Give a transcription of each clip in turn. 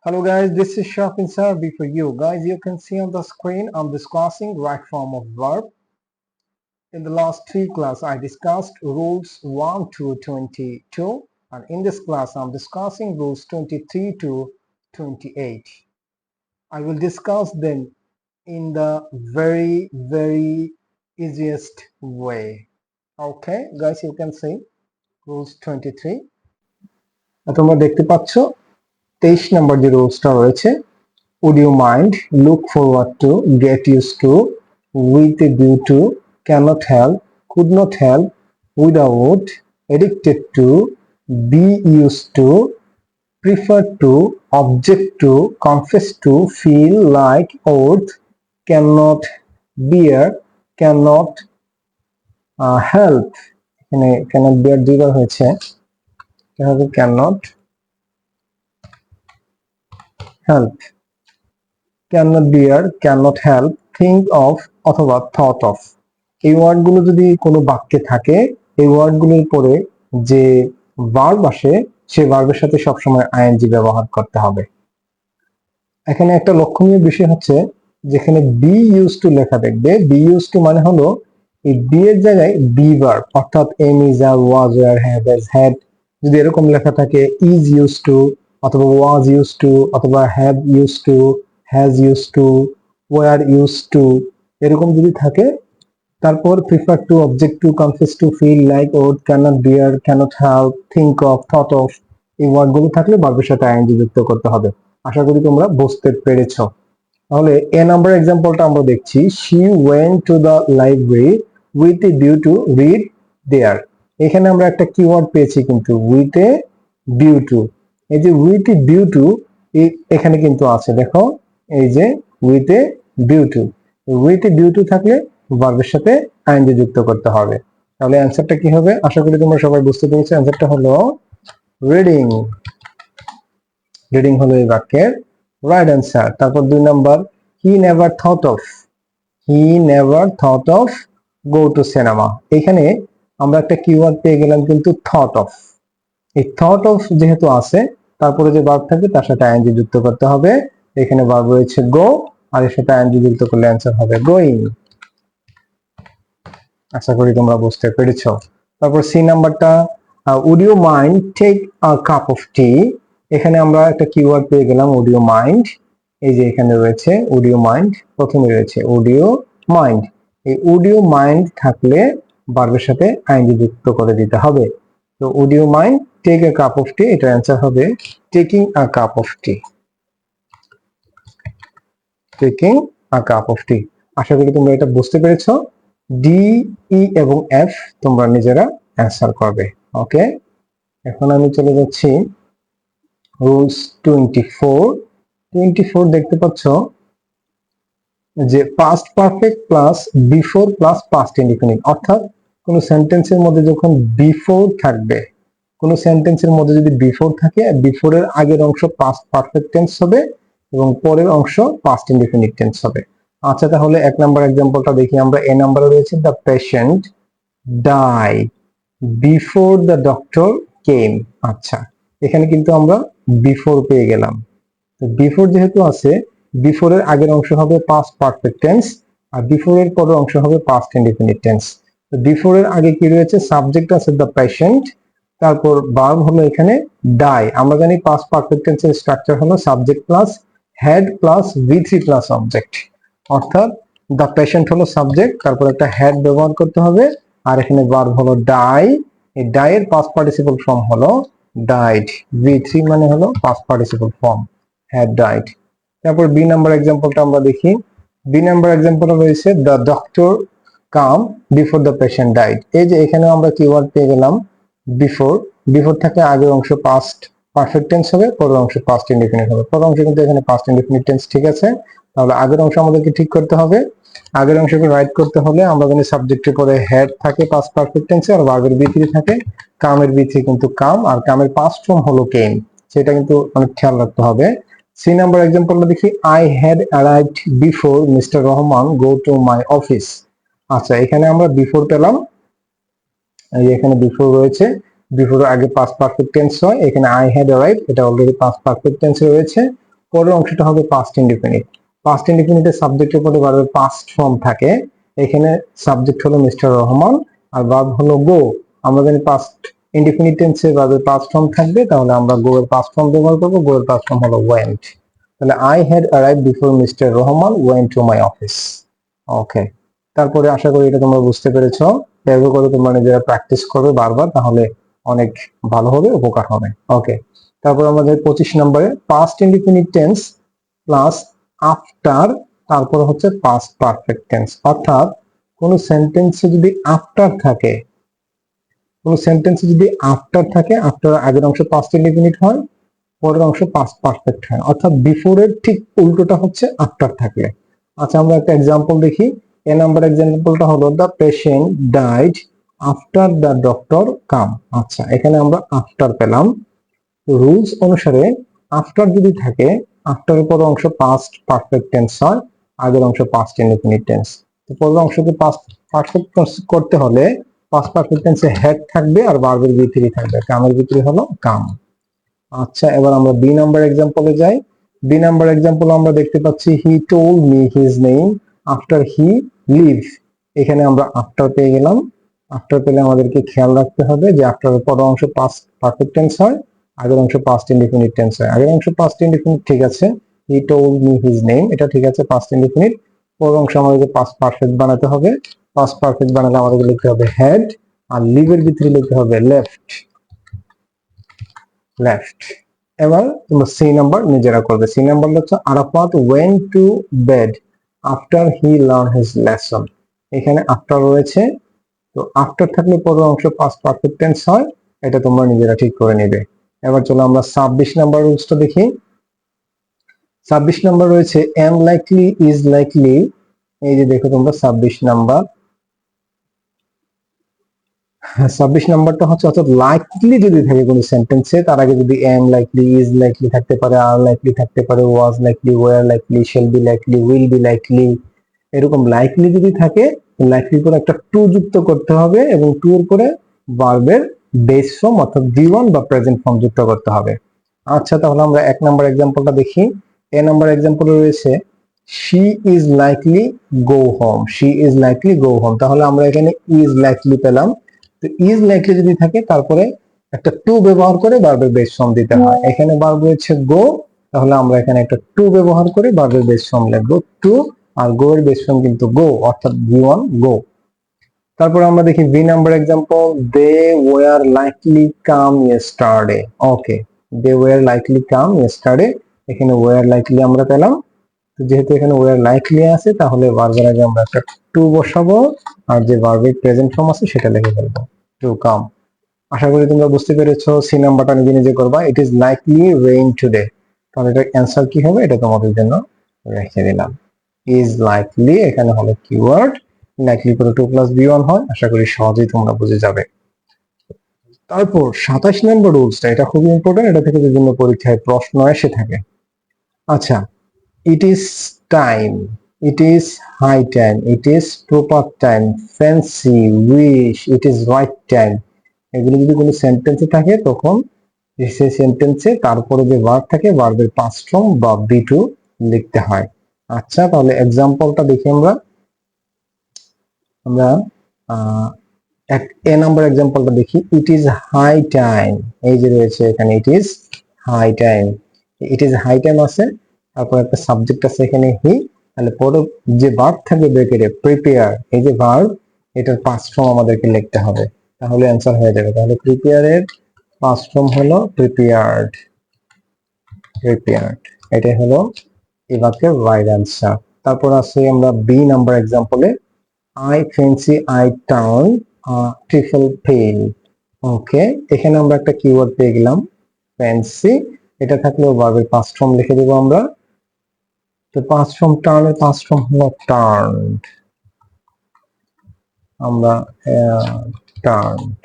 Hello guys, this is Shafin Sarbi for you. Guys, you can see on the screen I'm discussing right form of verb. In the last three class I discussed rules 1 to 22 and in this class I'm discussing rules 23 to 28. I will discuss them in the very easiest way. Okay guys, you can see rules 23. তোমরা দেখতে পাচ্ছ 23 নম্বর যে রুলসটা রয়েছে, would you mind, look forward to, get used to, with a view to, cannot help, could not help, without, addicted to, be used to, prefer to, object to, confess to, feel like, ought, cannot bear, cannot help. এখানে cannot bear দুইবার হয়েছে, এভাবে cannot help, cannot bear, cannot help, think of অথবা thought of। এই ওয়ার্ডগুলো যদি কোনো বাক্যে থাকে, এই ওয়ার্ডগুলোর পরে যে ভার্ব আসে সেই ভার্বের সাথে সবসময় আইএনজি ব্যবহার করতে হবে। এখানে একটা লক্ষণীয় বিষয় হচ্ছে যেখানে বি ইউজ টু লেখা দেখবে, বি ইউজ টু মানে হলো এই বি এর জায়গায় বি ভার্ব, অর্থাৎ am, is, are, was, were, have, has, had যদি এরকম লেখা থাকে, ইজ ইউজ টু অথবা ওয়াজ ইউজ টু অথবা have use to, has use to, were use to এরকম যদি থাকে, তারপর prefer to, object to, confess to, feel like, ওড, can't bear, can't help, think of, thought of এই ওয়ার্ডগুলো থাকলে ভার্বের সাথে আইএনজি যুক্ত করতে হবে। আশা করি তোমরা বুঝতে পেরেছ। তাহলে এ নাম্বার এক্সাম্পলটা আমরা দেখছি, she went to the library with a view to read there. এখানে আমরা একটা কিওয়ার্ড পেয়েছি কিন্তু, উইথ এ ভিউ টু। এই যে উইথ এ ভিউ টু এখানে কিন্তু আছে, দেখো এই যে with a view two, with a view two থাকলে ভার্বের সাথে আইএনজি যুক্ত করতে হবে। তাহলে অ্যান্সারটা কি হবে? আশা করি তোমরা সবাই বুঝতে পেরেছো। অ্যান্সারটা হলো রিডিং। রিডিং হলো এই বাক্যের রাইট অ্যান্সার। তারপর 2 number, he never thought of, he never thought of go to cinema. এখানে আমরা একটা কিওয়ার্ড পেয়ে গেলাম কিন্তু থট অফ। এই থট অফ যেহেতু আছে, তারপরে যে ভার্ব থাকবে তার সাথে আইএনজি যুক্ত করতে হবে। এখানে ভার্ব রয়েছে গো, আর এর সাথে আইএনজি যুক্ত করলে অ্যান্সার হবে গোয়িং। আশা করি তোমরা বুঝতে পেরেছো। তারপর সি নাম্বারটা, would you mind take a cup of tea. এখানে আমরা একটা কিওয়ার্ড পেয়ে গেলাম উড ইউ মাইন্ড। এই যে এখানে রয়েছে উড ইউ মাইন্ড, প্রথমে রয়েছে উড ইউ মাইন্ড। এই উড ইউ মাইন্ড থাকলে ভার্বের সাথে আইএনজি যুক্ত করে দিতে হবে। তো would you mind take a cup of tea, এটা অ্যান্সার হবে taking a cup of tea. Taking a cup of tea. আশা করি তোমরা এটা বুঝতে পেরেছো। ডি, ই এবং এফ তোমরা নিজেরা অ্যান্সার করবে। ওকে, এখন আমি চলে যাচ্ছি রুলস 24 দেখতে পাচ্ছ যে past perfect plus before plus past indefinite, অর্থাৎ কোন সেন্টেন্সের মধ্যে যখন বিফোর থাকবে, কোন সেন্টেন্সের মধ্যে যদি বিফোর থাকে, বিফোরের আগের অংশ পাস্ট পারফেক্ট টেন্স হবে এবং পরের অংশ পাস্ট ইনডিফিনিট টেন্স হবে। আচ্ছা, তাহলে 1 নাম্বার এক্সাম্পলটা দেখি আমরা। এ নাম্বারে রয়েছে the patient die before the doctor came. আচ্ছা, এখানে কিন্তু আমরা বিফোর পেয়ে গেলাম। তো বিফোর যেহেতু আছে, বিফোরের আগের অংশ হবে পাস্ট পারফেক্ট টেন্স আর বিফোরের পরের অংশ হবে পাস্ট ইনডিফিনিট টেন্স। তো বিফোরের আগে কি রয়েছে? সাবজেক্ট আছে দ্য পেশেন্ট, তারপর ভার্ব হলো এখানে ডাই। আমরা জানি পাস্ট পারফেক্ট টেন্সের স্ট্রাকচার হলো সাবজেক্ট প্লাস হেড প্লাস ভি3 প্লাস অবজেক্ট, অর্থাৎ দ্য পেশেন্ট হলো সাবজেক্ট, তারপর একটা হেড ব্যবহার করতে হবে, আর এখানে ভার্ব হলো ডাই। এই ডাই এর পাস্ট পার্টিসিপল ফর্ম হলো ডাইড। ভি3 মানে হলো past participle form, had died. তারপর বি নাম্বার এক্সাম্পলটা আমরা দেখি। বি নাম্বার এক্সাম্পলে রয়েছে the doctor come before the patient died. এই যে এখানে আমরা কিওয়ার্ড পেয়ে গেলাম বিফোর। বিফোর থাকলে আগের অংশ পাস্ট পারফেক্ট টেন্স হবে, পরের অংশ পাস্ট ইনডিফিনিট হবে। পরের অংশ কিন্তু এখানে পাস্ট ইনডিফিনিট টেন্স, ঠিক আছে। তাহলে আগের অংশ আমাদেরকে ঠিক করতে হবে। আগের অংশকে রাইট করতে হলে আমরা জানি সাবজেক্টের পরে হেড থাকে পাস্ট পারফেক্ট টেন্সে, আর ভার্বের বি3 থাকে। কামের বি3 কিন্তু কাম, আর কামের পাস্ট ফর্ম হলো কেম, সেটা কিন্তু অনেক খেয়াল রাখতে হবে। সি নাম্বার এক্সাম্পলটা দেখি, I had arrived before mister Rahman go to my office. আচ্ছা, এখানে আমরা বিফোর পেলাম, এখানে বিফোর রয়েছে, বিফোর আগে পাস্ট পারফেক্ট টেন্স হয়, এখানে আই হ্যাড অ্যারাইভড এটা অলরেডি পাস্ট পারফেক্ট টেন্সে রয়েছে। পরের অংশটা হবে পাস্ট ইনডিফিনিট। পাস্ট ইনডিফিনিটের সাবজেক্টের পরে ভার্বের পাস্ট ফর্ম থাকে। এখানে সাবজেক্ট হলো মিস্টার রহমান আর ভার্ব হলো গো। আমরা জানি পাস্ট ইনডিফিনিট টেন্সে ভার্বের পাস্ট ফর্ম থাকবে, তাহলে আমরা গো এর পাস্ট ফর্ম ব্যবহার করব। গো এর পাস্ট ফর্ম হলো ওয়েন্ট। তাহলে I had arrived before mister Rahman went to my office. Okay, তারপরে আশা করি এটা তোমরা বুঝতে পেরেছো। এভাবে করে তোমরা নিজেরা প্র্যাকটিস করবে বারবার, তাহলে অনেক ভালো হবে, উপকার হবে। ওকে, তারপর আমাদের 25 নম্বরে past indefinite tense plus after, তারপর হচ্ছে পাস্ট পারফেক্ট টেন্স। অর্থাৎ কোন সেন্টেন্সে যদি আফটার থাকে, আফটার আগের অংশ পাস্ট ইনডিফিনিট হয়, পরের অংশ পাস্ট পারফেক্ট হয়। অর্থাৎ বিফোর এর ঠিক উল্টোটা হচ্ছে আফটার থাকলে। আচ্ছা, আমরা একটা এক্সাম্পল দেখি। এ নাম্বার এক্সাম্পলটা হলো the patient died after the doctor came. আচ্ছা, এখানে আমরা আফটার পেলাম। রুলস অনুসারে আফটার যদি থাকে, আফটারের পরের অংশ পাস্ট পারফেক্ট টেন্স হয়, আগের অংশ পাস্ট ইনডিফিনিট টেন্স। তো পরের অংশকে পাস্ট পারফেক্ট করতে হলে পাস্ট পারফেক্ট টেন্সে হেড থাকবে আর ভার্বের ভিতরে থাকবে। কামের ভিতরে হলো কাম। আচ্ছা, এবার আমরা বি নাম্বার এক্সাম্পলে যাই। বি নাম্বার এক্সাম্পল আমরা দেখতে পাচ্ছি he told me his name after he live. এখানে আমরা আফটার পেয়ে গেলাম। আফটার পেলে আমাদেরকে খেয়াল রাখতে হবে যে আফটারের পরের অংশ পাস্ট পারফেক্ট টেন্স হয়, আগের অংশ পাস্ট ইনডিফিনিট টেন্স হয়। আগের অংশ পাস্ট ইনডিফিনিট ঠিক আছে, হি টোল্ড মি হিজ নেম, এটা ঠিক আছে, পাস্ট ইনডিফিনিট। পরের অংশ আমাদেরকে পাস্ট পারফেক্ট বানাতে হবে। পাস্ট পারফেক্ট বানালে আমাদেরকে লিখতে হবে হেড, আর লিভের ভিতরে লিখতে হবে লেফট। এবার তোমরা সি নাম্বার নিজেরা করবে। সি নাম্বার হচ্ছে Arafat went to bed after he learn his lesson. এখানে আফটার রয়েছে, তো আফটার থাকলে পরের অংশ পাস্ট পারফেক্ট টেন্স হয়, এটা তোমরা নিজেরা ঠিক করে নেবে। এবার চলো আমরা 26 নাম্বার রুলসটা দেখি। 26 নাম্বার রয়েছে এম লাইকলি ইজ লাইকলি। এই যে দেখো তোমরা 26 নাম্বার, 26 নাম্বারটা হচ্ছে অর্থাৎ লাইকলি যদি থাকে কোনো সেন্টেন্সে, তার আগে যদি এম লাইকলি, ইজ লাইকলি থাকতে পারে, আর লাইকলি থাকতে পারে, was likely, were likely, shall be likely, will be likely, এরকম লাইকলি যদি থাকে, লাইকলির পরে একটা টু যুক্ত করতে হবে এবং টু এর পরে ভার্বের বেস ফর্ম অর্থাৎ ভি ওয়ান বা প্রেজেন্ট ফর্ম যুক্ত করতে হবে। আচ্ছা, তাহলে আমরা 1 নাম্বার এক্সাম্পলটা দেখি। এ নাম্বার এক্সাম্পলে রয়েছে she is likely go home. She is likely go home, তাহলে আমরা এখানে ইজ লাইকলি পেলাম। তো ইজ লাইকলি যদি থাকে তারপরে একটা টু ব্যবহার করে ভার্বের বেস ফর্ম দিতে হয়। এখানে ভার্ব রয়েছে গো, তাহলে আমরা এখানে একটা টু ব্যবহার করে ভার্বের বেস ফর্ম লিখবো টু, আর গো এর বেস ফর্ম কিন্তু গো, অর্থাৎ ভি ওয়ান গো। তারপর আমরা দেখি B number example, they were likely come yesterday. Okay, they were likely come yesterday, এখানে ওয়ার লাইকলি আমরা পেলাম। তো যেহেতু এখানে ওয়ার লাইকলি আছে, তাহলে ভার্বের আগে আমরা একটা টু বসাবো, আর যে ভার্বের প্রেজেন্ট ফর্ম আছে সেটা লিখে ফেলবো, টু কাম। আশা করি তোমরা বুঝতে পেরেছো। সি নাম্বারটা নিজে নিজে করবা। It is likely rain today, তাহলে এটার অ্যান্সার কি হবে এটা তোমাদের জন্য রেখে দিলাম। ইজ লাইকলি এখানে হলো কিওয়ার্ড, লাইকলি করে 2 + b1 হয়। আশা করি সহজেই তোমরা বুঝে যাবে। তারপর 27 নম্বর রুলসটা, এটা খুবই ইম্পর্টেন্ট, এটা থেকে বিভিন্ন পরীক্ষায় প্রশ্ন এসে থাকে। আচ্ছা, it is time, it is high time, it is proper time, fancy, wish, it is right time, এগুলো যদি কোনো সেন্টেন্সে থাকে তখন সেই সেন্টেন্সে তারপরে যে ভার্ব থাকে ভার্বের পাস্ট ফর্ম বা বি2 লিখতে হয়। আচ্ছা, তাহলে এক্সাম্পলটা দেখি আমরা। এ নাম্বার এক্সাম্পলটা দেখি। ইট ইজ হাই টাইম, এই যে রয়েছে এখানে it is high time, it is high time আছে, তারপর একটা সাবজেক্ট আছে এখানে হি, তাহলে পরে যে ভার্ব থাকবে ব্র্যাকেটে প্রিপেয়ার, এই যে ভার্ব, এটার পাস্ট ফর্ম আমাদেরকে লিখতে হবে, তাহলে অ্যান্সার হয়ে যাবে। তাহলে প্রিপেয়ার এর পাস্ট ফর্ম হলো প্রিপেয়ার্ড, প্রিপেয়ার্ড, এটাই হলো এই বাক্যের রাইট অ্যান্সার। তারপর আছে আমরা বি নাম্বার এক্সাম্পলে, I fancy I turn triple pale. Okay, এখানে আমরা একটা কিওয়ার্ড পেয়ে গেলাম ফ্যান্সি, এটা থাকলেও ভার্বের পাস্ট ফর্ম লিখে দেবো আমরা। তো পাস্ট ফর্ম টার্ন এর পাস্ট ফর্ম হলো টার্নড, আমরা টার্নড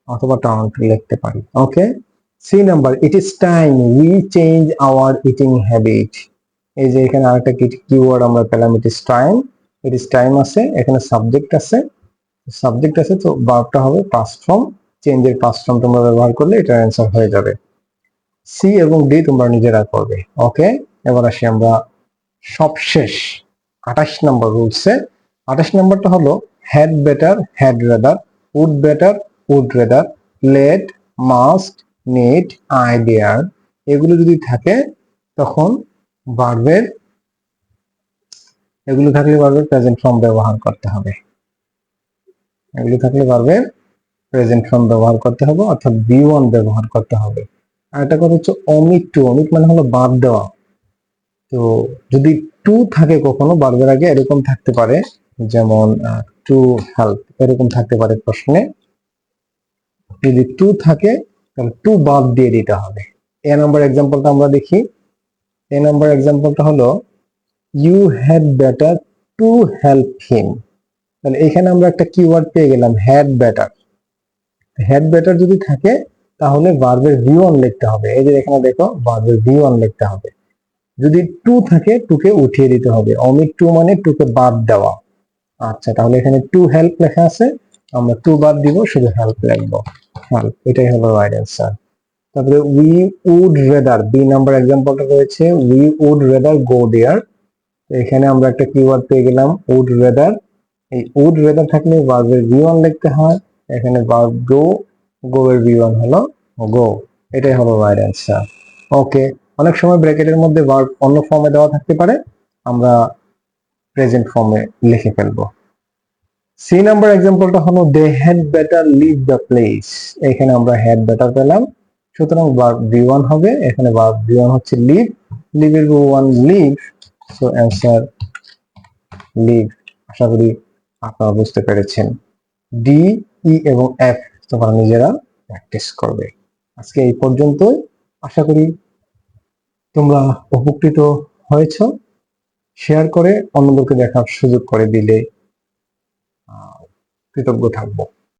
অথবা টার্নড লিখতে পারি। Okay, C number, it is time we change our eating habit. এই যে এখানে আরেকটা কিওয়ার্ড আমরা পেলাম, it is time, it is time আছে, এখানে সাবজেক্ট আছে, সাবজেক্ট আছে, তো ভার্বটা হবে পাস্ট ফর্ম, চেঞ্জের পাস্ট ফর্ম তোমরা ব্যবহার করলে এটার অ্যান্সার হয়ে যাবে। সি এবং ডি তোমরা নিজেরা করবে। ওকে, এবার আসি আমরা সবশেষ 28 নম্বর রুলসে। 28 নম্বরটা হলো had better, had rather, would better, would rather, let, must, need, আইডিয়ার, এগুলো যদি থাকে তখন ভার্বের এগুলো থাকলে ভার্বের প্রেজেন্ট ফর্ম ব্যবহার করতে হবে। এগুলো থাকলে ভার্বের প্রেজেন্ট ফর্ম ব্যবহার করতে হবে, অর্থাৎ বি ওয়ান ব্যবহার করতে হবে। আর একটা কথা হচ্ছে অমিট টু। অমিট মানে হলো বাদ দেওয়া। তো যদি টু থাকে কখনো ভার্বের আগে, এরকম থাকতে পারে, যেমন টু হেল্প, এরকম থাকতে পারে প্রশ্নে। যদি টু থাকে তাহলে টু বাদ দিয়ে দিতে হবে। এ নাম্বার এক্সাম্পলটা আমরা দেখি। এ নাম্বার এক্সাম্পলটা হলো you had better to help him. তাহলে এখানে আমরা একটা কিওয়ার্ড পেয়ে গেলাম, হ্যাড বেটার। হ্যাড বেটার যদি থাকে তাহলে ভার্বের ভি ওয়ান লিখতে হবে। এই যে এখানে দেখো, ভার্বের ভি ওয়ান লিখতে হবে। যদি টু থাকে টুকে উঠিয়ে দিতে হবে। অমিট টু মানে টুকে বাদ দেওয়া। আচ্ছা, তাহলে এখানে টু হেল্প লেখা আছে, আমরা টু বাদ দিব, শুধু হেল্প লিখবো, হেল্প। এটাই হলো রাইট অ্যান্সার। তারপরে we would rather, B number এক্সাম্পলটা রয়েছে, we would rather go there. এখানে আমরা একটা কিওয়ার্ড পেয়ে গেলাম, উড রেদার। এই উড রেদার থাকলে ভার্বের ভি ওয়ান লিখতে হয়। এখানে ভার্ব গো, গো এর ভি ওয়ান হলো গো। এটাই হলো রাইট অ্যান্সার। ওকে, অনেক সময় ব্র্যাকেটের মধ্যে ভার্ব অন্য ফর্মে দেওয়া থাকতে পারে, আমরা প্রেজেন্ট ফর্মে লিখে ফেলবো। সি নাম্বার এক্সাম্পলটা হলো they had better leave the place. এখানে আমরা হ্যাড বেটার পেলাম, সুতরাং ভার্ব ভি ওয়ান হবে। এখানে ভার্ব ভি ওয়ান হচ্ছে লিভ, লিভের V one live, so answer live. আশা করি আপনারা বুঝতে পেরেছেন। ডি, ই এবং এফ তোমরা নিজেরা প্র্যাকটিস করবে। আজকে এই পর্যন্তই। আশা করি তোমরা উপকৃত হয়েছ। শেয়ার করে অন্যদেরকে দেখার সুযোগ করে দিলে কৃতজ্ঞ থাকবো।